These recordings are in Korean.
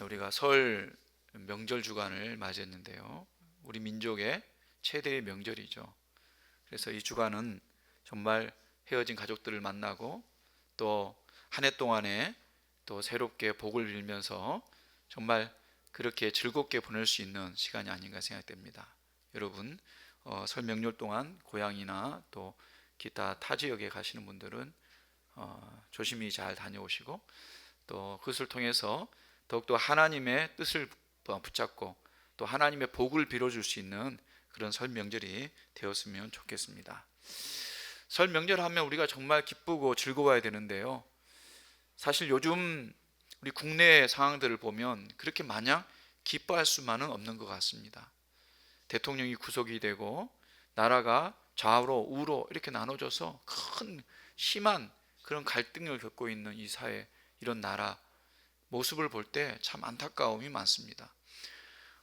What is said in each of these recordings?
우리가 설 명절 주간을 맞이했는데요. 우리 민족의 최대의 명절이죠. 그래서 이 주간은 정말 헤어진 가족들을 만나고 또 한 해 동안에 또 새롭게 복을 빌면서 정말 그렇게 즐겁게 보낼 수 있는 시간이 아닌가 생각됩니다. 여러분, 설 명절 동안 고향이나 또 기타 타 지역에 가시는 분들은 조심히 잘 다녀오시고 또 그것을 통해서 더욱더 하나님의 뜻을 붙잡고 또 하나님의 복을 빌어줄 수 있는 그런 설 명절이 되었으면 좋겠습니다. 설 명절 하면 우리가 정말 기쁘고 즐거워야 되는데요. 사실 요즘 우리 국내 상황들을 보면 그렇게 마냥 기뻐할 수만은 없는 것 같습니다. 대통령이 구속이 되고 나라가 좌우로 우로 이렇게 나눠져서 큰 심한 그런 갈등을 겪고 있는 이 사회, 이런 나라 모습을 볼 때 참 안타까움이 많습니다.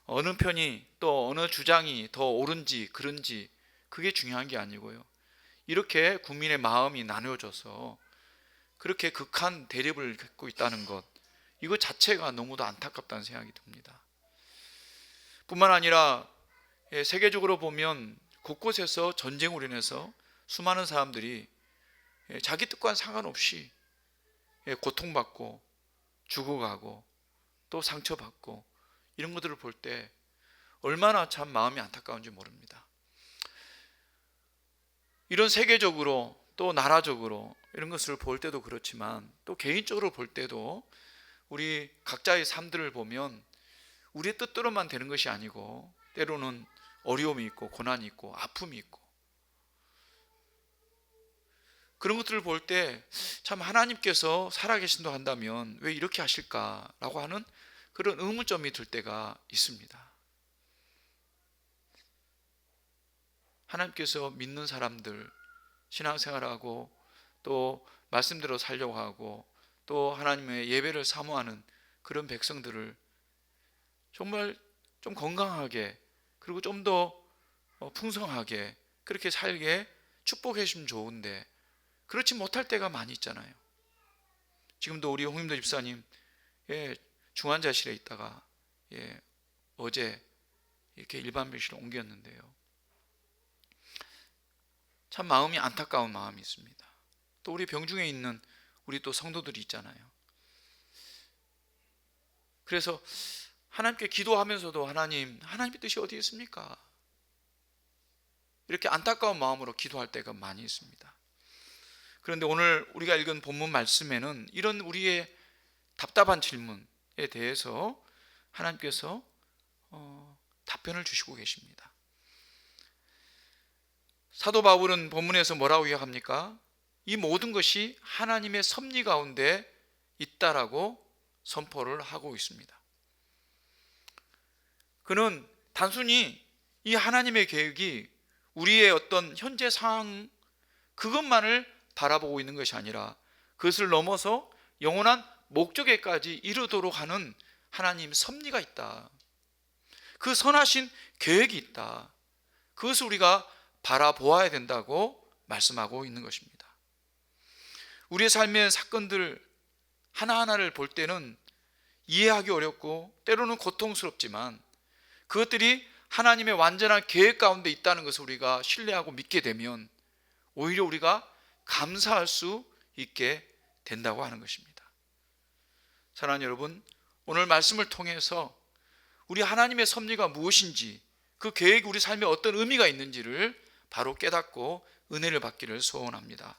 어느 편이 또 어느 주장이 더 옳은지 그른지 그게 중요한 게 아니고요. 이렇게 국민의 마음이 나뉘어져서 그렇게 극한 대립을 겪고 있다는 것, 이거 자체가 너무도 안타깝다는 생각이 듭니다. 뿐만 아니라 세계적으로 보면 곳곳에서 전쟁으로 인해서 수많은 사람들이 자기 뜻과는 상관없이 고통받고 죽어가고 또 상처받고 이런 것들을 볼 때 얼마나 참 마음이 안타까운지 모릅니다. 이런 세계적으로 또 나라적으로 이런 것을 볼 때도 그렇지만 또 개인적으로 볼 때도 우리 각자의 삶들을 보면 우리의 뜻대로만 되는 것이 아니고 때로는 어려움이 있고 고난이 있고 아픔이 있고 그런 것들을 볼 때 참 하나님께서 살아계신다고 한다면 왜 이렇게 하실까라고 하는 그런 의문점이 들 때가 있습니다. 하나님께서 믿는 사람들, 신앙생활하고 또 말씀대로 살려고 하고 또 하나님의 예배를 사모하는 그런 백성들을 정말 좀 건강하게 그리고 좀 더 풍성하게 그렇게 살게 축복해 주시면 좋은데 그렇지 못할 때가 많이 있잖아요. 지금도 우리 홍임도 집사님 중환자실에 있다가 어제 이렇게 일반 병실로 옮겼는데요. 참 마음이 안타까운 마음이 있습니다. 또 우리 병중에 있는 우리 또 성도들이 있잖아요. 그래서 하나님께 기도하면서도 하나님의 뜻이 어디 있습니까? 이렇게 안타까운 마음으로 기도할 때가 많이 있습니다. 그런데 오늘 우리가 읽은 본문 말씀에는 이런 우리의 답답한 질문에 대해서 하나님께서 답변을 주시고 계십니다. 사도 바울은 본문에서 뭐라고 이야기합니까? 이 모든 것이 하나님의 섭리 가운데 있다라고 선포를 하고 있습니다. 그는 단순히 이 하나님의 계획이 우리의 어떤 현재 상황 그것만을 바라보고 있는 것이 아니라 그것을 넘어서 영원한 목적에까지 이르도록 하는 하나님 섭리가 있다. 그 선하신 계획이 있다. 그것을 우리가 바라보아야 된다고 말씀하고 있는 것입니다. 우리의 삶의 사건들 하나하나를 볼 때는 이해하기 어렵고 때로는 고통스럽지만 그것들이 하나님의 완전한 계획 가운데 있다는 것을 우리가 신뢰하고 믿게 되면 오히려 우리가 감사할 수 있게 된다고 하는 것입니다. 사랑하는 여러분, 오늘 말씀을 통해서 우리 하나님의 섭리가 무엇인지 그 계획이 우리 삶에 어떤 의미가 있는지를 바로 깨닫고 은혜를 받기를 소원합니다.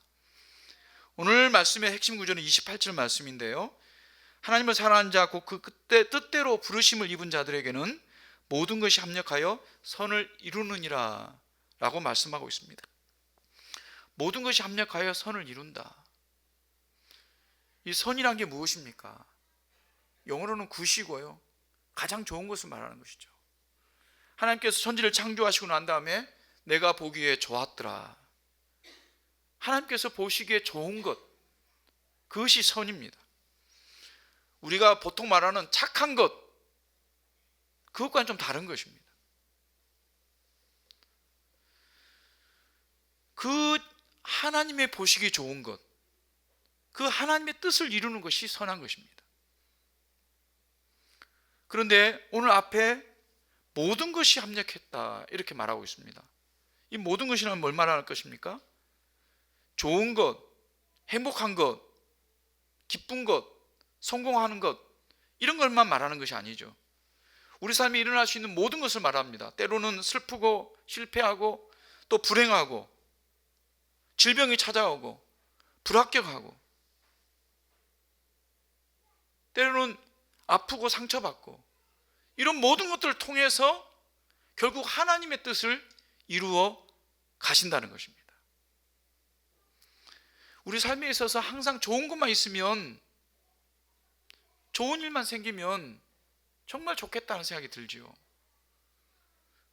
오늘 말씀의 핵심 구조는 28절 말씀인데요. 하나님을 사랑하는 자 곧 그 그때 뜻대로 부르심을 입은 자들에게는 모든 것이 합력하여 선을 이루느니라 라고 말씀하고 있습니다. 모든 것이 합력하여 선을 이룬다. 이 선이란 게 무엇입니까? 영어로는 굿이고요. 가장 좋은 것을 말하는 것이죠. 하나님께서 천지를 창조하시고 난 다음에 내가 보기에 좋았더라. 하나님께서 보시기에 좋은 것, 그것이 선입니다. 우리가 보통 말하는 착한 것, 그것과는 좀 다른 것입니다. 그 하나님의 보시기 좋은 것, 그 하나님의 뜻을 이루는 것이 선한 것입니다. 그런데 오늘 앞에 모든 것이 합력했다 이렇게 말하고 있습니다. 이 모든 것이라면 뭘 말하는 것입니까? 좋은 것, 행복한 것, 기쁜 것, 성공하는 것, 이런 것만 말하는 것이 아니죠. 우리 삶에 일어날 수 있는 모든 것을 말합니다. 때로는 슬프고 실패하고 또 불행하고 질병이 찾아오고 불합격하고 때로는 아프고 상처받고 이런 모든 것들을 통해서 결국 하나님의 뜻을 이루어 가신다는 것입니다. 우리 삶에 있어서 항상 좋은 것만 있으면, 좋은 일만 생기면 정말 좋겠다는 생각이 들지요.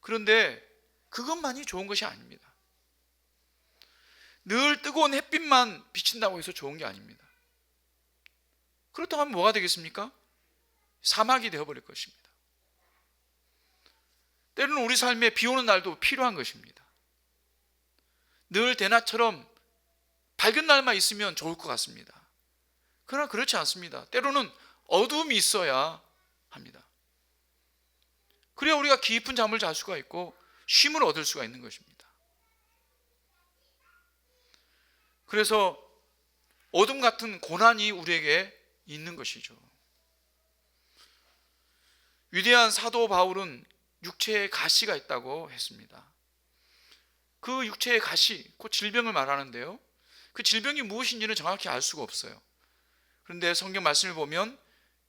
그런데 그것만이 좋은 것이 아닙니다. 늘 뜨거운 햇빛만 비친다고 해서 좋은 게 아닙니다. 그렇다고 하면 뭐가 되겠습니까? 사막이 되어버릴 것입니다. 때로는 우리 삶에 비 오는 날도 필요한 것입니다. 늘 대낮처럼 밝은 날만 있으면 좋을 것 같습니다. 그러나 그렇지 않습니다. 때로는 어두움이 있어야 합니다. 그래야 우리가 깊은 잠을 잘 수가 있고 쉼을 얻을 수가 있는 것입니다. 그래서 어둠 같은 고난이 우리에게 있는 것이죠. 위대한 사도 바울은 육체에 가시가 있다고 했습니다. 그 육체의 가시, 곧 질병을 말하는데요, 그 질병이 무엇인지는 정확히 알 수가 없어요. 그런데 성경 말씀을 보면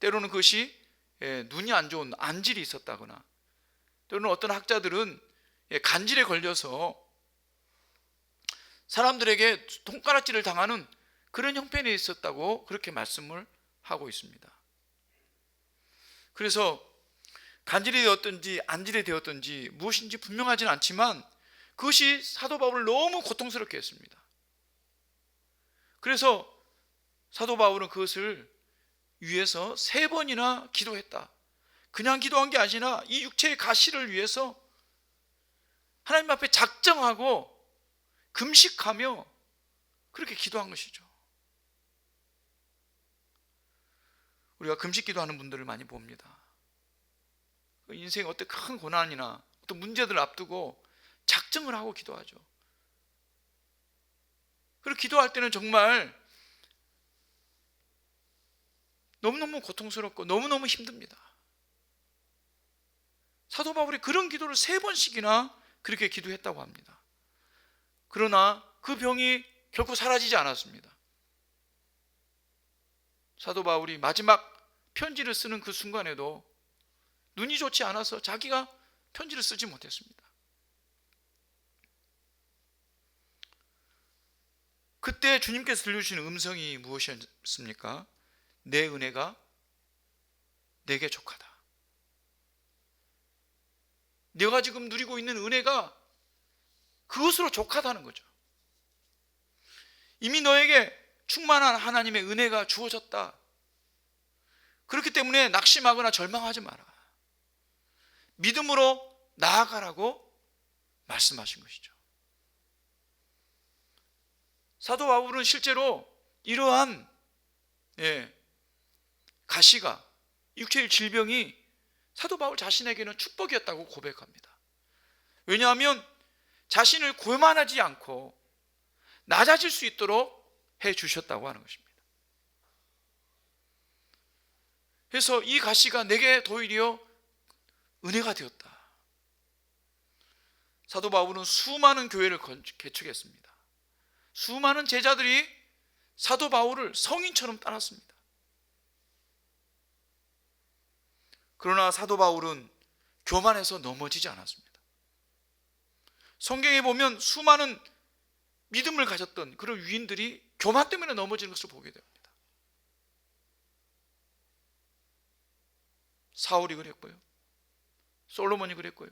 때로는 그것이 눈이 안 좋은 안질이 있었다거나, 또는 어떤 학자들은 간질에 걸려서 사람들에게 손가락질을 당하는 그런 형편이 있었다고 그렇게 말씀을 하고 있습니다. 그래서 간질이 되었든지 안질이 되었든지 무엇인지 분명하지는 않지만 그것이 사도 바울을 너무 고통스럽게 했습니다. 그래서 사도 바울은 그것을 위해서 3번이나 기도했다. 그냥 기도한 게 아니라 이 육체의 가시를 위해서 하나님 앞에 작정하고 금식하며 그렇게 기도한 것이죠. 우리가 금식 기도하는 분들을 많이 봅니다. 인생에 어떤 큰 고난이나 어떤 문제들을 앞두고 작정을 하고 기도하죠. 그리고 기도할 때는 정말 너무너무 고통스럽고 너무너무 힘듭니다. 사도 바울이 그런 기도를 3번씩이나 그렇게 기도했다고 합니다. 그러나 그 병이 결코 사라지지 않았습니다. 사도 바울이 마지막 편지를 쓰는 그 순간에도 눈이 좋지 않아서 자기가 편지를 쓰지 못했습니다. 그때 주님께서 들려주시는 음성이 무엇이었습니까? 내 은혜가 내게 족하다. 내가 지금 누리고 있는 은혜가 그것으로 족하다는 거죠. 이미 너에게 충만한 하나님의 은혜가 주어졌다. 그렇기 때문에 낙심하거나 절망하지 마라. 믿음으로 나아가라고 말씀하신 것이죠. 사도 바울은 실제로 이러한 가시가, 육체의 질병이 사도 바울 자신에게는 축복이었다고 고백합니다. 왜냐하면 자신을 고만하지 않고 낮아질 수 있도록 해 주셨다고 하는 것입니다. 그래서 이 가시가 내게 도리어 은혜가 되었다. 사도 바울은 수많은 교회를 개척했습니다. 수많은 제자들이 사도 바울을 성인처럼 따랐습니다. 그러나 사도 바울은 교만해서 넘어지지 않았습니다. 성경에 보면 수많은 믿음을 가졌던 그런 위인들이 교만 때문에 넘어지는 것을 보게 됩니다. 사울이 그랬고요, 솔로몬이 그랬고요,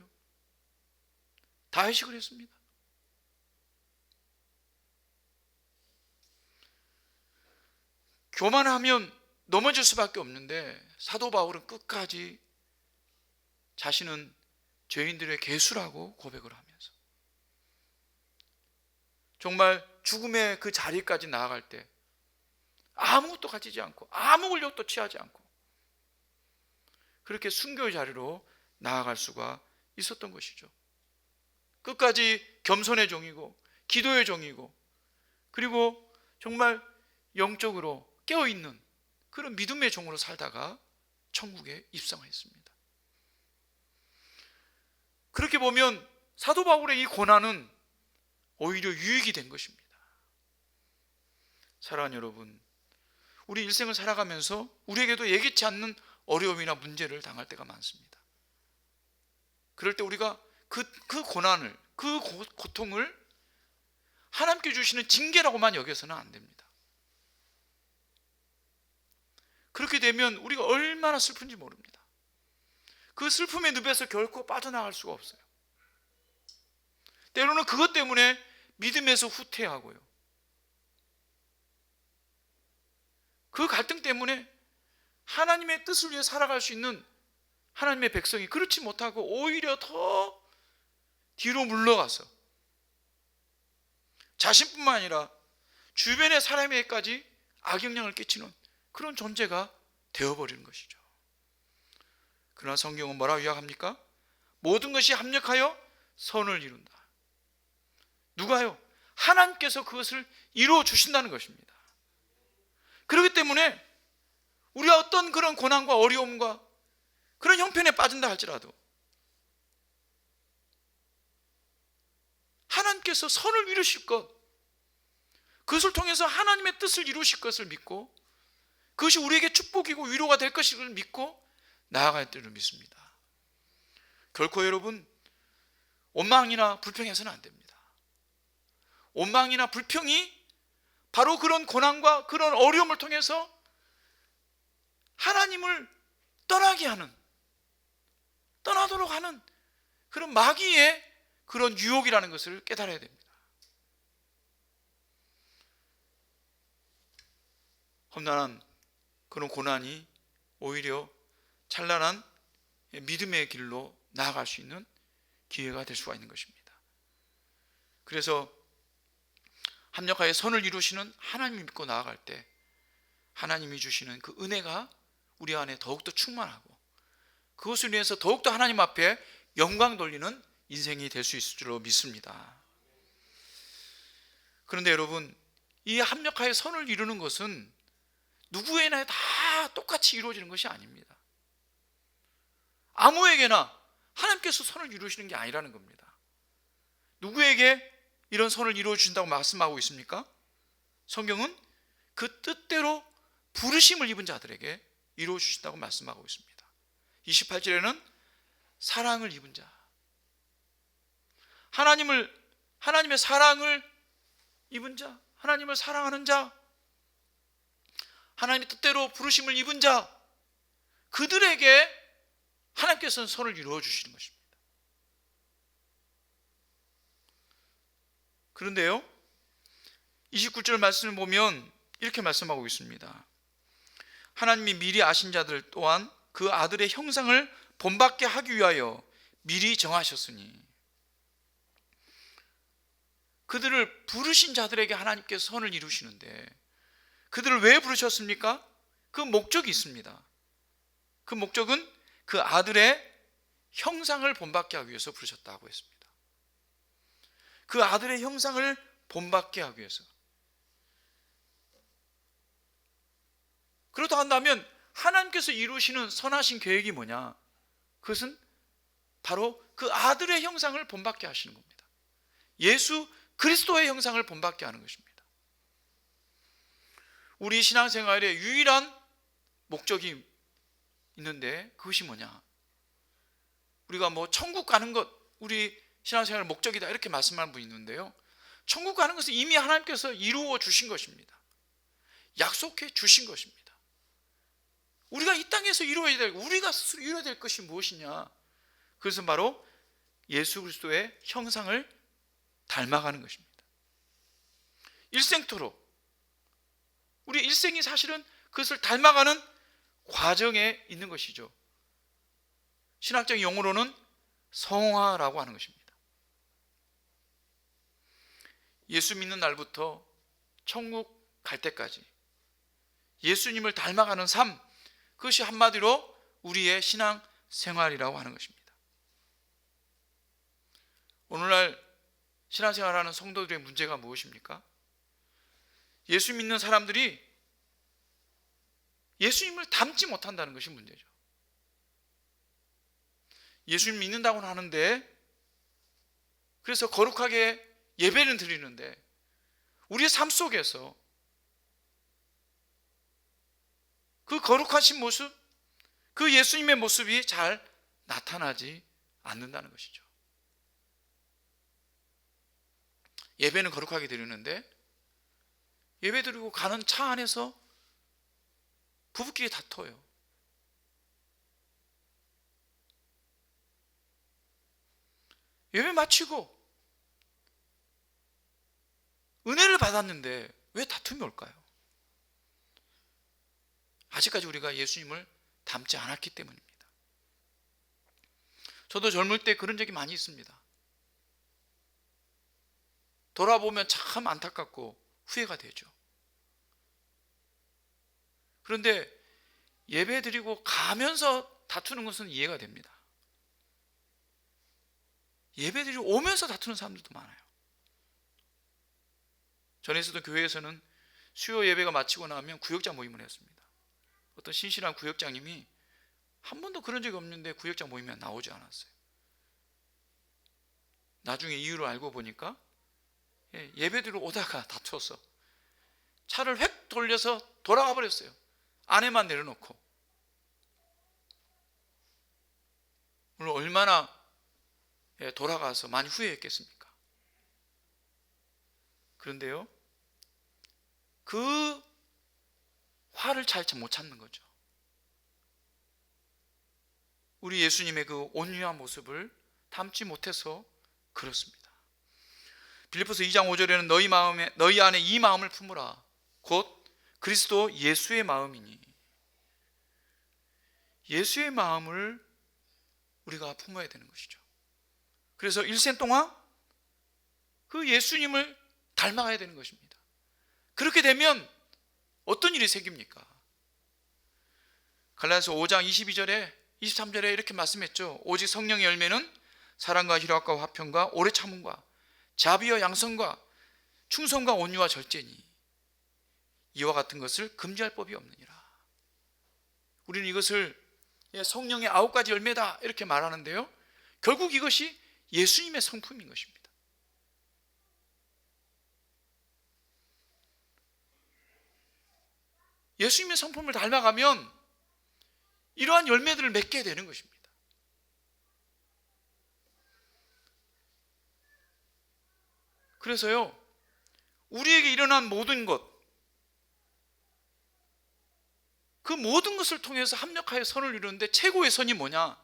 다윗이 그랬습니다. 교만하면 넘어질 수밖에 없는데 사도 바울은 끝까지 자신은 죄인들의 개수라고 고백을 하면서 정말 죽음의 그 자리까지 나아갈 때 아무것도 가지지 않고 아무 권력도 취하지 않고, 그렇게 순교의 자리로 나아갈 수가 있었던 것이죠. 끝까지 겸손의 종이고 기도의 종이고 그리고 정말 영적으로 깨어있는 그런 믿음의 종으로 살다가 천국에 입성했습니다. 그렇게 보면 사도 바울의 이 고난은 오히려 유익이 된 것입니다. 사랑하는 여러분, 우리 일생을 살아가면서 우리에게도 예기치 않는 어려움이나 문제를 당할 때가 많습니다. 그럴 때 우리가 그 고난을, 그 고통을 하나님께 주시는 징계라고만 여겨서는 안 됩니다. 그렇게 되면 우리가 얼마나 슬픈지 모릅니다. 그 슬픔의 늪에서 결코 빠져나갈 수가 없어요. 때로는 그것 때문에 믿음에서 후퇴하고요. 그 갈등 때문에 하나님의 뜻을 위해 살아갈 수 있는 하나님의 백성이 그렇지 못하고 오히려 더 뒤로 물러가서 자신뿐만 아니라 주변의 사람에게까지 악영향을 끼치는 그런 존재가 되어버리는 것이죠. 그러나 성경은 뭐라고 이야기합니까? 모든 것이 합력하여 선을 이룬다. 누가요? 하나님께서 그것을 이루어 주신다는 것입니다. 그렇기 때문에 우리가 어떤 그런 고난과 어려움과 그런 형편에 빠진다 할지라도 하나님께서 선을 이루실 것, 그것을 통해서 하나님의 뜻을 이루실 것을 믿고 그것이 우리에게 축복이고 위로가 될 것을 믿고 나아갈 때를 믿습니다. 결코 여러분 원망이나 불평해서는 안 됩니다. 원망이나 불평이 바로 그런 고난과 그런 어려움을 통해서 하나님을 떠나게 하는, 떠나도록 하는 그런 마귀의 그런 유혹이라는 것을 깨달아야 됩니다. 험난한 그런 고난이 오히려 찬란한 믿음의 길로 나아갈 수 있는 기회가 될 수가 있는 것입니다. 그래서 합력하여 선을 이루시는 하나님을 믿고 나아갈 때 하나님이 주시는 그 은혜가 우리 안에 더욱더 충만하고 그것을 위해서 더욱더 하나님 앞에 영광 돌리는 인생이 될 수 있을 줄로 믿습니다. 그런데 여러분, 이 합력하여 선을 이루는 것은 누구에나 다 똑같이 이루어지는 것이 아닙니다. 아무에게나 하나님께서 선을 이루시는 게 아니라는 겁니다. 누구에게 이런 선을 이루어 주신다고 말씀하고 있습니까? 성경은 그 뜻대로 부르심을 입은 자들에게 이루어 주신다고 말씀하고 있습니다. 28절에는 사랑을 입은 자, 하나님의 사랑을 입은 자, 하나님을 사랑하는 자, 하나님의 뜻대로 부르심을 입은 자, 그들에게 하나님께서는 선을 이루어 주시는 것입니다. 그런데요, 29절 말씀을 보면 이렇게 말씀하고 있습니다. 하나님이 미리 아신 자들 또한 그 아들의 형상을 본받게 하기 위하여 미리 정하셨으니, 그들을 부르신 자들에게 하나님께서 선을 이루시는데 그들을 왜 부르셨습니까? 그 목적이 있습니다. 그 목적은 그 아들의 형상을 본받게 하기 위해서 부르셨다고 했습니다. 그 아들의 형상을 본받게 하기 위해서. 그렇다 한다면 하나님께서 이루시는 선하신 계획이 뭐냐? 그것은 바로 그 아들의 형상을 본받게 하시는 겁니다. 예수 그리스도의 형상을 본받게 하는 것입니다. 우리 신앙생활의 유일한 목적이 있는데 그것이 뭐냐? 우리가 천국 가는 것, 우리 신앙생활의 목적이다 이렇게 말씀하는 분이 있는데요, 천국 가는 것은 이미 하나님께서 이루어 주신 것입니다. 약속해 주신 것입니다. 우리가 이 땅에서 이루어야 될, 우리가 스스로 이루어야 될 것이 무엇이냐? 그것은 바로 예수 그리스도의 형상을 닮아가는 것입니다. 일생토록 우리 일생이 사실은 그것을 닮아가는 과정에 있는 것이죠. 신학적 용어로는 성화라고 하는 것입니다. 예수 믿는 날부터 천국 갈 때까지 예수님을 닮아가는 삶, 그것이 한마디로 우리의 신앙 생활이라고 하는 것입니다. 오늘날 신앙생활하는 성도들의 문제가 무엇입니까? 예수 믿는 사람들이 예수님을 닮지 못한다는 것이 문제죠. 예수님 믿는다고는 하는데, 그래서 거룩하게 예배는 드리는데 우리의 삶 속에서 그 거룩하신 모습, 그 예수님의 모습이 잘 나타나지 않는다는 것이죠. 예배는 거룩하게 드리는데 예배 드리고 가는 차 안에서 부부끼리 다퉈요. 예배 마치고 은혜를 받았는데 왜 다툼이 올까요? 아직까지 우리가 예수님을 닮지 않았기 때문입니다. 저도 젊을 때 그런 적이 많이 있습니다. 돌아보면 참 안타깝고 후회가 되죠. 그런데 예배 드리고 가면서 다투는 것은 이해가 됩니다. 예배 드리고 오면서 다투는 사람들도 많아요. 전에 있었던 교회에서는 수요 예배가 마치고 나면 구역장 모임을 했습니다. 어떤 신실한 구역장님이 한 번도 그런 적이 없는데 구역장 모임에 나오지 않았어요. 나중에 이유를 알고 보니까 예배드리러 오다가 다투어서 차를 획 돌려서 돌아가 버렸어요. 아내만 내려놓고. 물론 얼마나 돌아가서 많이 후회했겠습니까? 그런데요, 그 화를 잘 못 참는 거죠. 우리 예수님의 그 온유한 모습을 담지 못해서 그렇습니다. 빌립보서 2장 5절에는 너희 안에 이 마음을 품으라. 곧 그리스도 예수의 마음이니. 예수의 마음을 우리가 품어야 되는 것이죠. 그래서 일생 동안 그 예수님을 닮아가야 되는 것입니다. 그렇게 되면 어떤 일이 생깁니까? 갈라디아서 5장 22절에 23절에 이렇게 말씀했죠. 오직 성령의 열매는 사랑과 희락과 화평과 오래 참음과 자비와 양선과 충성과 온유와 절제니 이와 같은 것을 금지할 법이 없느니라. 우리는 이것을 성령의 9가지 열매다 이렇게 말하는데요, 결국 이것이 예수님의 성품인 것입니다. 예수님의 성품을 닮아가면 이러한 열매들을 맺게 되는 것입니다. 그래서요, 우리에게 일어난 모든 것, 그 모든 것을 통해서 합력하여 선을 이루는데 최고의 선이 뭐냐?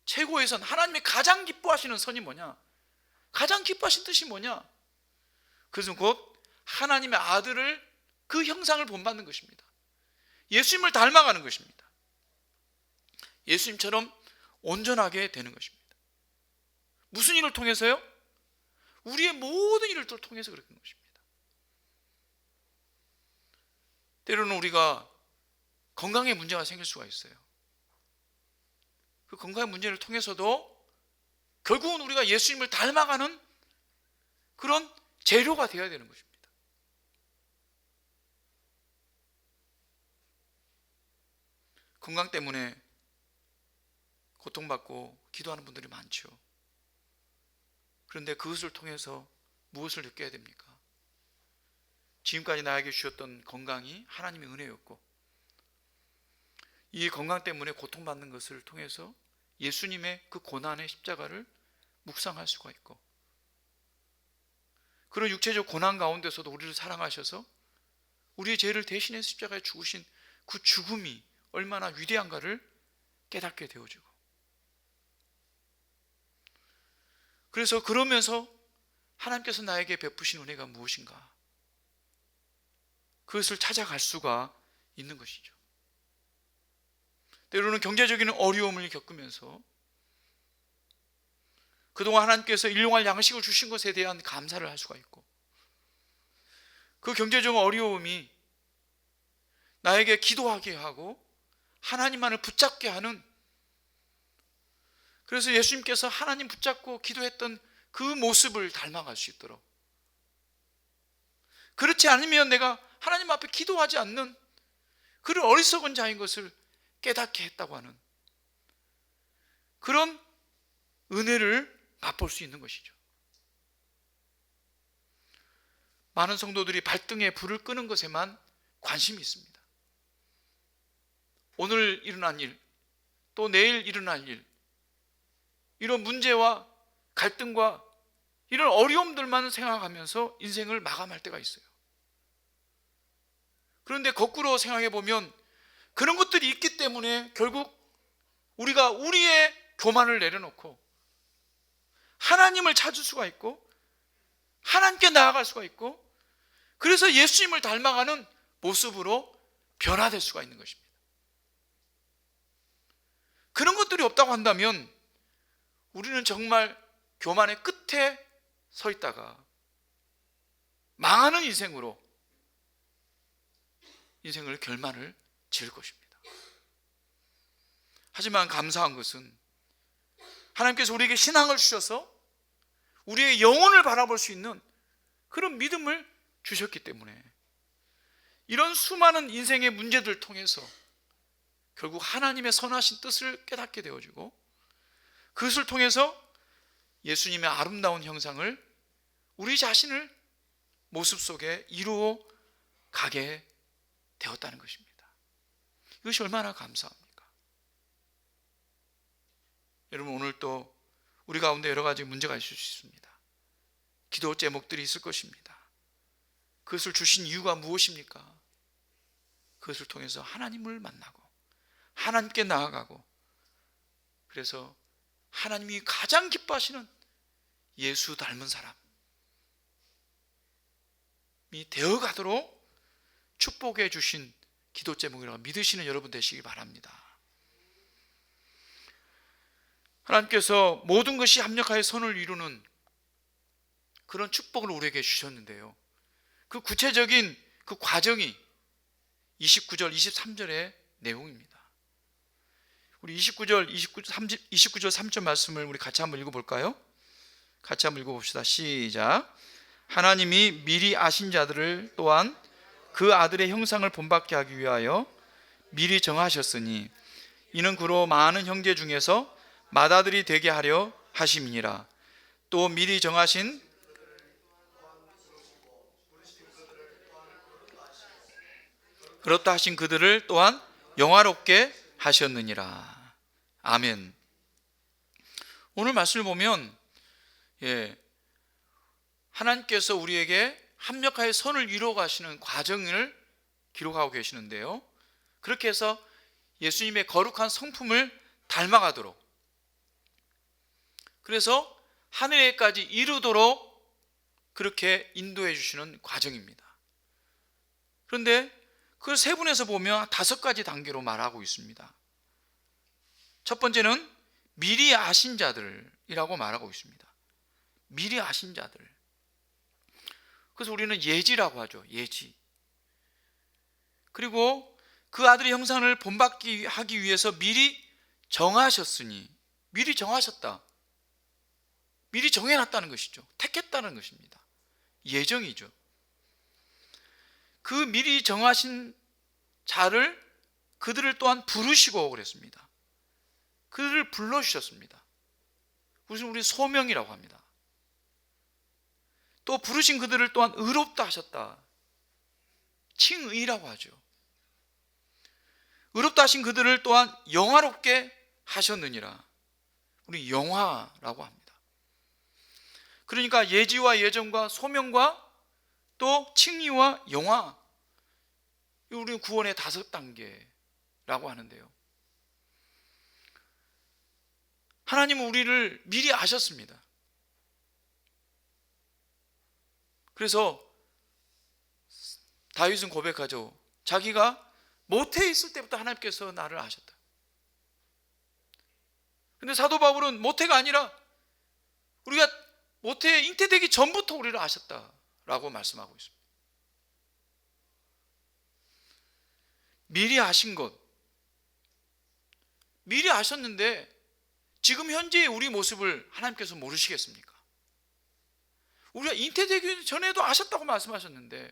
최고의 선, 하나님이 가장 기뻐하시는 선이 뭐냐? 가장 기뻐하신 뜻이 뭐냐? 그것은 곧 하나님의 아들을, 그 형상을 본받는 것입니다. 예수님을 닮아가는 것입니다. 예수님처럼 온전하게 되는 것입니다. 무슨 일을 통해서요? 우리의 모든 일을 통해서 그렇게 되는 것입니다. 때로는 우리가 건강에 문제가 생길 수가 있어요. 그 건강의 문제를 통해서도 결국은 우리가 예수님을 닮아가는 그런 재료가 되어야 되는 것입니다. 건강 때문에 고통받고 기도하는 분들이 많죠. 그런데 그것을 통해서 무엇을 느껴야 됩니까? 지금까지 나에게 주셨던 건강이 하나님의 은혜였고, 이 건강 때문에 고통받는 것을 통해서 예수님의 그 고난의 십자가를 묵상할 수가 있고, 그런 육체적 고난 가운데서도 우리를 사랑하셔서 우리의 죄를 대신해 십자가에 죽으신 그 죽음이 얼마나 위대한가를 깨닫게 되어지고, 그래서 그러면서 하나님께서 나에게 베푸신 은혜가 무엇인가, 그것을 찾아갈 수가 있는 것이죠. 때로는 경제적인 어려움을 겪으면서 그동안 하나님께서 일용할 양식을 주신 것에 대한 감사를 할 수가 있고, 그 경제적 어려움이 나에게 기도하게 하고 하나님만을 붙잡게 하는, 그래서 예수님께서 하나님 붙잡고 기도했던 그 모습을 닮아갈 수 있도록, 그렇지 않으면 내가 하나님 앞에 기도하지 않는 그런 어리석은 자인 것을 깨닫게 했다고 하는 그런 은혜를 맛볼 수 있는 것이죠. 많은 성도들이 발등에 불을 끄는 것에만 관심이 있습니다. 오늘 일어난 일, 또 내일 일어날 일, 이런 문제와 갈등과 이런 어려움들만 생각하면서 인생을 마감할 때가 있어요. 그런데 거꾸로 생각해 보면 그런 것들이 있기 때문에 결국 우리가 우리의 교만을 내려놓고 하나님을 찾을 수가 있고 하나님께 나아갈 수가 있고, 그래서 예수님을 닮아가는 모습으로 변화될 수가 있는 것입니다. 그런 것들이 없다고 한다면 우리는 정말 교만의 끝에 서 있다가 망하는 인생으로 인생을 결말을 지을 것입니다. 하지만 감사한 것은 하나님께서 우리에게 신앙을 주셔서 우리의 영혼을 바라볼 수 있는 그런 믿음을 주셨기 때문에 이런 수많은 인생의 문제들을 통해서 결국 하나님의 선하신 뜻을 깨닫게 되어지고, 그것을 통해서 예수님의 아름다운 형상을 우리 자신을 모습 속에 이루어 가게 되었다는 것입니다. 이것이 얼마나 감사합니까? 여러분, 오늘 또 우리 가운데 여러 가지 문제가 있을 수 있습니다. 기도 제목들이 있을 것입니다. 그것을 주신 이유가 무엇입니까? 그것을 통해서 하나님을 만나고 하나님께 나아가고, 그래서 하나님이 가장 기뻐하시는 예수 닮은 사람이 되어가도록 축복해 주신 기도 제목이라고 믿으시는 여러분 되시기 바랍니다. 하나님께서 모든 것이 합력하여 선을 이루는 그런 축복을 우리에게 주셨는데요, 그 구체적인 그 과정이 29절, 23절의 내용입니다. 우리 29절 3절 말씀을 우리 같이 한번 읽어볼까요? 같이 한번 읽어봅시다. 시작. 하나님이 미리 아신 자들을 또한 그 아들의 형상을 본받게 하기 위하여 미리 정하셨으니 이는 그로 많은 형제 중에서 맏아들이 되게 하려 하심이니라. 또 미리 정하신 그렇다 하신 그들을 또한 영화롭게 하셨느니라. 아멘. 오늘 말씀을 보면 하나님께서 우리에게 합력하여 선을 이루어 가시는 과정을 기록하고 계시는데요, 그렇게 해서 예수님의 거룩한 성품을 닮아가도록, 그래서 하늘에까지 이루도록 그렇게 인도해 주시는 과정입니다. 그런데 그 세 분에서 보면 5가지 단계로 말하고 있습니다. 첫 번째는 미리 아신 자들이라고 말하고 있습니다. 미리 아신 자들. 그래서 우리는 예지라고 하죠. 예지. 그리고 그 아들의 형상을 본받기 하기 위해서 미리 정하셨으니, 미리 정하셨다, 미리 정해놨다는 것이죠. 택했다는 것입니다. 예정이죠. 그 미리 정하신 자를, 그들을 또한 부르시고 그랬습니다. 그들을 불러주셨습니다. 그것을 우리 소명이라고 합니다. 또 부르신 그들을 또한 의롭다 하셨다, 칭의라고 하죠. 의롭다 하신 그들을 또한 영화롭게 하셨느니라, 우리 영화라고 합니다. 그러니까 예지와 예정과 소명과 또 칭의와 영화, 우리는 구원의 5단계라고 하는데요, 하나님은 우리를 미리 아셨습니다. 그래서 다윗은 고백하죠. 자기가 모태에 있을 때부터 하나님께서 나를 아셨다. 근데 사도 바울은 모태가 아니라 우리가 모태에 잉태되기 전부터 우리를 아셨다라고 말씀하고 있습니다. 미리 아신 것, 미리 아셨는데 지금 현재의 우리 모습을 하나님께서 모르시겠습니까? 우리가 잉태되기 전에도 아셨다고 말씀하셨는데,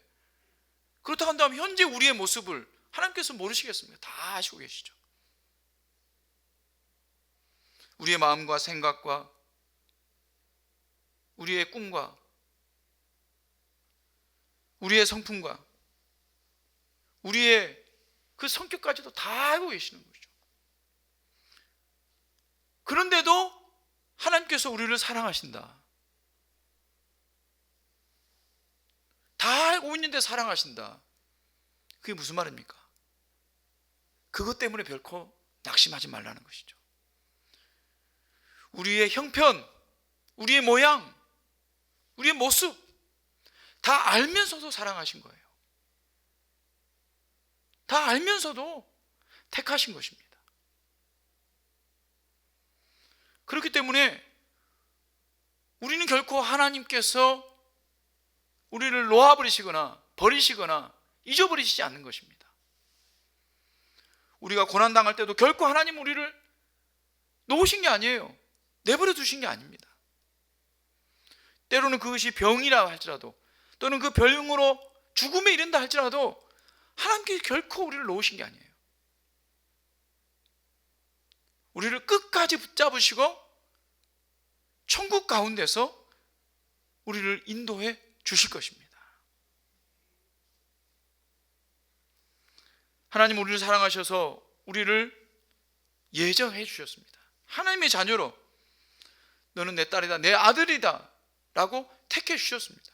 그렇다고 한다면 현재 우리의 모습을 하나님께서 모르시겠습니까? 다 아시고 계시죠. 우리의 마음과 생각과 우리의 꿈과 우리의 성품과 우리의 그 성격까지도 다 알고 계시는 거죠. 그런데도 하나님께서 우리를 사랑하신다. 다 알고 있는데 사랑하신다. 그게 무슨 말입니까? 그것 때문에 결코 낙심하지 말라는 것이죠. 우리의 형편, 우리의 모양, 우리의 모습 다 알면서도 사랑하신 거예요. 다 알면서도 택하신 것입니다. 그렇기 때문에 우리는 결코 하나님께서 우리를 놓아버리시거나 버리시거나 잊어버리시지 않는 것입니다. 우리가 고난당할 때도 결코 하나님 우리를 놓으신 게 아니에요. 내버려 두신 게 아닙니다. 때로는 그것이 병이라 할지라도, 또는 그 병으로 죽음에 이른다 할지라도 하나님께 결코 우리를 놓으신 게 아니에요. 우리를 끝까지 붙잡으시고 천국 가운데서 우리를 인도해 주실 것입니다. 하나님 우리를 사랑하셔서 우리를 예정해 주셨습니다. 하나님의 자녀로 너는 내 딸이다, 내 아들이다 라고 택해 주셨습니다.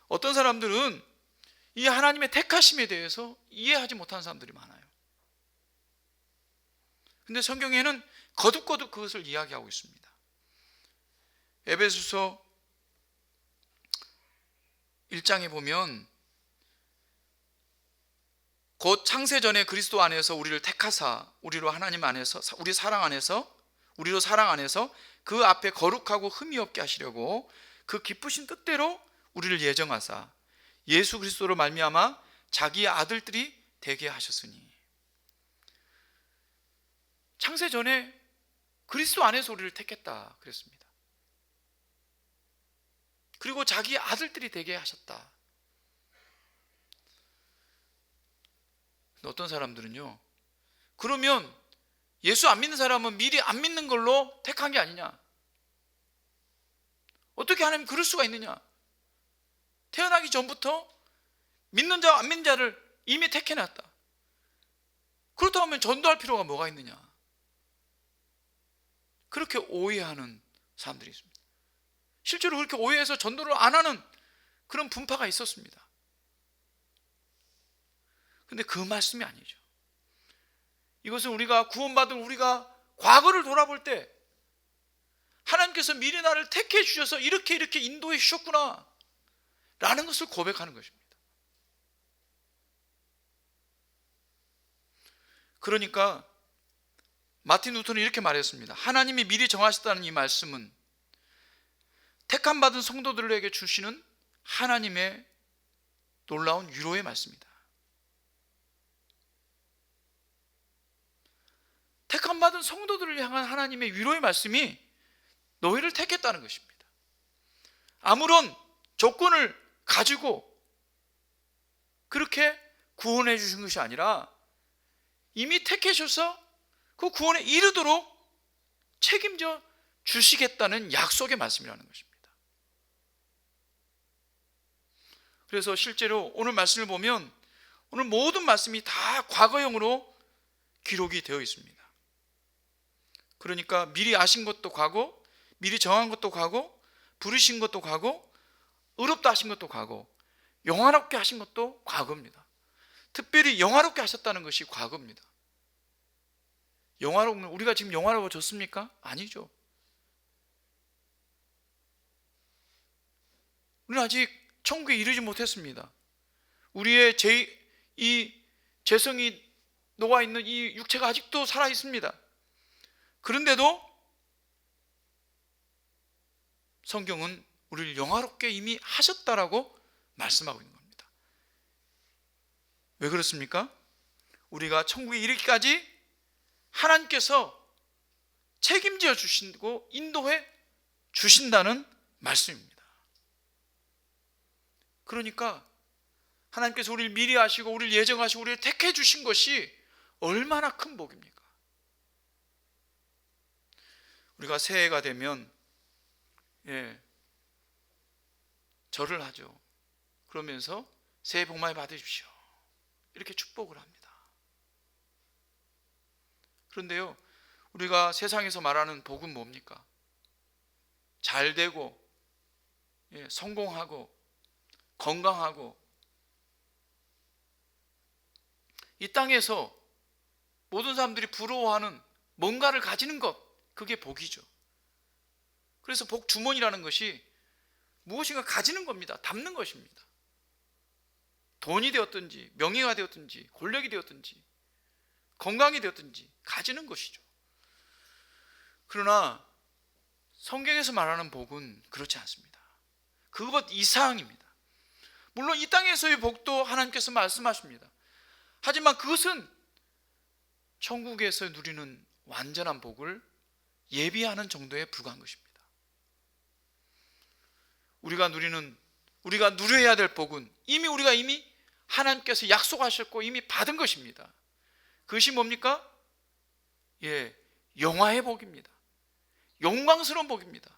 어떤 사람들은 이 하나님의 택하심에 대해서 이해하지 못하는 사람들이 많아요. 근데 성경에는 거듭거듭 그것을 이야기하고 있습니다. 에베소서 1장에 보면 곧 창세전에 그리스도 안에서 우리를 택하사 우리로 하나님 안에서 우리 사랑 안에서 우리로 사랑 안에서 그 앞에 거룩하고 흠이 없게 하시려고 그 기쁘신 뜻대로 우리를 예정하사 예수 그리스도로 말미암아 자기의 아들들이 되게 하셨으니. 창세전에 그리스도 안에서 우리를 택했다 그랬습니다. 그리고 자기 아들들이 되게 하셨다. 어떤 사람들은요, 그러면 예수 안 믿는 사람은 미리 안 믿는 걸로 택한 게 아니냐, 어떻게 하나님 그럴 수가 있느냐, 태어나기 전부터 믿는 자와 안 믿는 자를 이미 택해놨다, 그렇다고 하면 전도할 필요가 뭐가 있느냐, 그렇게 오해하는 사람들이 있습니다. 실제로 그렇게 오해해서 전도를 안 하는 그런 분파가 있었습니다. 근데 그 말씀이 아니죠. 이것은 우리가 구원받은 우리가 과거를 돌아볼 때 하나님께서 미리 나를 택해 주셔서 이렇게 인도해 주셨구나 라는 것을 고백하는 것입니다. 그러니까 마틴 루터는 이렇게 말했습니다. 하나님이 미리 정하셨다는 이 말씀은 택함 받은 성도들에게 주시는 하나님의 놀라운 위로의 말씀이다. 택함 받은 성도들을 향한 하나님의 위로의 말씀이 너희를 택했다는 것입니다. 아무런 조건을 가지고 그렇게 구원해 주신 것이 아니라 이미 택해 주셔서 그 구원에 이르도록 책임져 주시겠다는 약속의 말씀이라는 것입니다. 그래서 실제로 오늘 말씀을 보면 오늘 모든 말씀이 다 과거형으로 기록이 되어 있습니다. 그러니까 미리 아신 것도 과거, 미리 정한 것도 과거, 부르신 것도 과거, 의롭다 하신 것도 과거, 영화롭게 하신 것도 과거입니다. 특별히 영화롭게 하셨다는 것이 과거입니다. 우리가 지금 영화로워졌습니까? 아니죠. 우리는 아직 천국에 이르지 못했습니다. 우리의 이 재성이 녹아있는 이 육체가 아직도 살아있습니다. 그런데도 성경은 우리를 영화롭게 이미 하셨다라고 말씀하고 있는 겁니다. 왜 그렇습니까? 우리가 천국에 이르기까지 하나님께서 책임져 주시고 인도해 주신다는 말씀입니다. 그러니까 하나님께서 우리를 미리 하시고 우리를 예정하시고 우리를 택해 주신 것이 얼마나 큰 복입니까? 우리가 새해가 되면 절을 하죠. 그러면서 새해 복 많이 받으십시오, 이렇게 축복을 합니다. 그런데요, 우리가 세상에서 말하는 복은 뭡니까? 잘 되고 성공하고 건강하고 이 땅에서 모든 사람들이 부러워하는 뭔가를 가지는 것, 그게 복이죠. 그래서 복 주머니라는 것이 무엇인가 가지는 겁니다. 담는 것입니다. 돈이 되었든지 명예가 되었든지 권력이 되었든지 건강이 되었든지 가지는 것이죠. 그러나 성경에서 말하는 복은 그렇지 않습니다. 그것 이상입니다. 물론 이 땅에서의 복도 하나님께서 말씀하십니다. 하지만 그것은 천국에서 누리는 완전한 복을 예비하는 정도에 불과한 것입니다. 우리가 누려야 될 복은 우리가 이미 하나님께서 약속하셨고 이미 받은 것입니다. 그것이 뭡니까? 영화의 복입니다. 영광스러운 복입니다.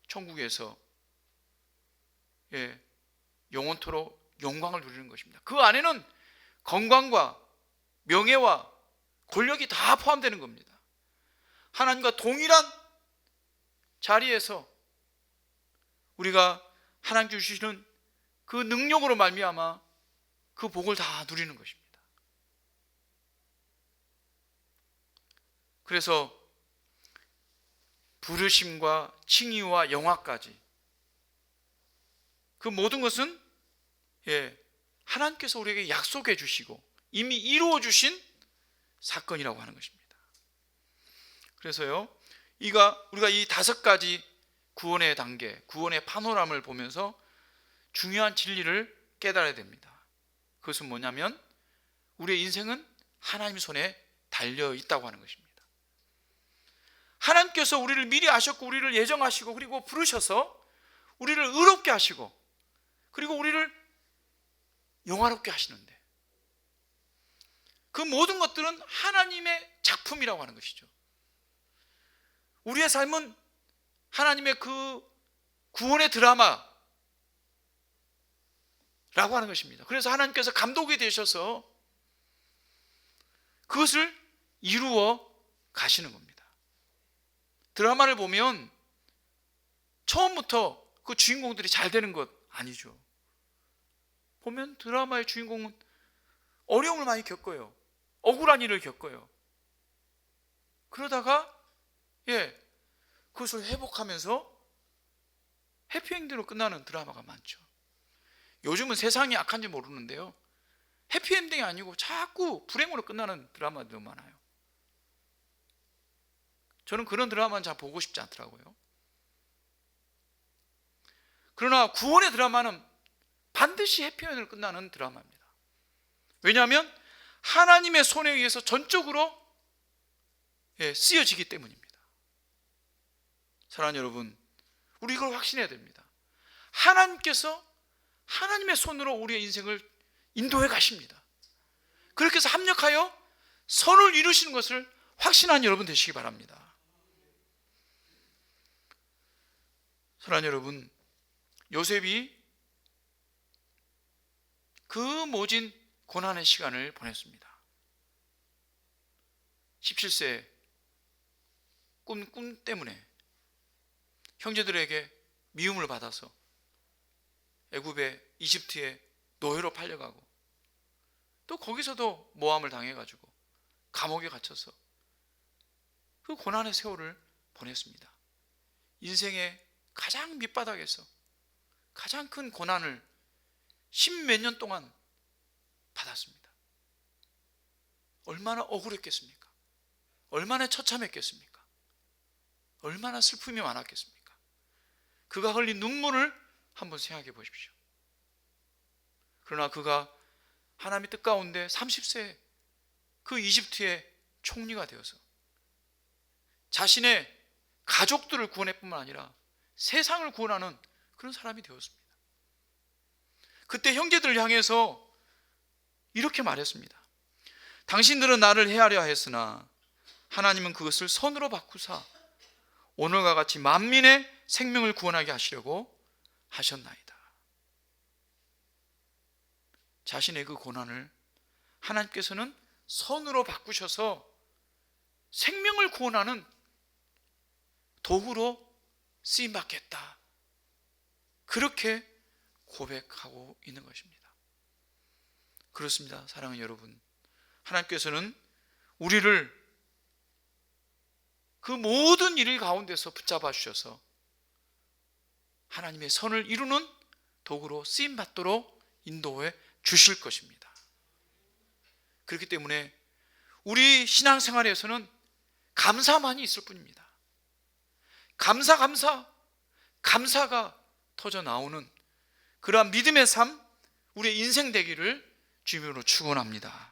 천국에서 영원토록 영광을 누리는 것입니다. 그 안에는 건강과 명예와 권력이 다 포함되는 겁니다. 하나님과 동일한 자리에서 우리가 하나님께 주시는 그 능력으로 말미암아 그 복을 다 누리는 것입니다. 그래서 부르심과 칭의와 영화까지 그 모든 것은 하나님께서 우리에게 약속해 주시고 이미 이루어 주신 사건이라고 하는 것입니다. 그래서요, 우리가 이 5가지 구원의 단계, 구원의 파노라마를 보면서 중요한 진리를 깨달아야 됩니다. 그것은 뭐냐면 우리의 인생은 하나님 손에 달려 있다고 하는 것입니다. 하나님께서 우리를 미리 아셨고 우리를 예정하시고 그리고 부르셔서 우리를 의롭게 하시고 그리고 우리를 영화롭게 하시는데 그 모든 것들은 하나님의 작품이라고 하는 것이죠. 우리의 삶은 하나님의 그 구원의 드라마라고 하는 것입니다. 그래서 하나님께서 감독이 되셔서 그것을 이루어 가시는 겁니다. 드라마를 보면 처음부터 그 주인공들이 잘 되는 것 아니죠. 보면 드라마의 주인공은 어려움을 많이 겪어요. 억울한 일을 겪어요. 그러다가 그것을 회복하면서 해피엔딩으로 끝나는 드라마가 많죠. 요즘은 세상이 악한지 모르는데요, 해피엔딩이 아니고 자꾸 불행으로 끝나는 드라마도 많아요. 저는 그런 드라마는 잘 보고 싶지 않더라고요. 그러나 구원의 드라마는 반드시 해피엔딩으로 끝나는 드라마입니다. 왜냐하면 하나님의 손에 의해서 전적으로 쓰여지기 때문입니다. 사랑하는 여러분, 우리 이걸 확신해야 됩니다. 하나님께서 하나님의 손으로 우리의 인생을 인도해 가십니다. 그렇게 해서 합력하여 선을 이루시는 것을 확신한 여러분 되시기 바랍니다. 사랑하는 여러분, 요셉이 그 모진 고난의 시간을 보냈습니다. 17세 꿈 때문에 형제들에게 미움을 받아서 애굽에 이집트에 노예로 팔려가고 또 거기서도 모함을 당해가지고 감옥에 갇혀서 그 고난의 세월을 보냈습니다. 인생의 가장 밑바닥에서 가장 큰 고난을 10몇 년 동안 받았습니다. 얼마나 억울했겠습니까? 얼마나 처참했겠습니까? 얼마나 슬픔이 많았겠습니까? 그가 흘린 눈물을 한번 생각해 보십시오. 그러나 그가 하나님의 뜻 가운데 30세 그 이집트의 총리가 되어서 자신의 가족들을 구원할 뿐만 아니라 세상을 구원하는 그런 사람이 되었습니다. 그때 형제들을 향해서 이렇게 말했습니다. 당신들은 나를 해하려 했으나 하나님은 그것을 선으로 바꾸사 오늘과 같이 만민의 생명을 구원하게 하시려고 하셨나이다. 자신의 그 고난을 하나님께서는 선으로 바꾸셔서 생명을 구원하는 도구로 쓰임받겠다, 그렇게 고백하고 있는 것입니다. 그렇습니다. 사랑하는 여러분, 하나님께서는 우리를 그 모든 일 가운데서 붙잡아 주셔서 하나님의 선을 이루는 도구로 쓰임받도록 인도해 주실 것입니다. 그렇기 때문에 우리 신앙생활에서는 감사만이 있을 뿐입니다. 감사가 터져 나오는 그러한 믿음의 삶, 우리의 인생 되기를 주님으로 축원합니다.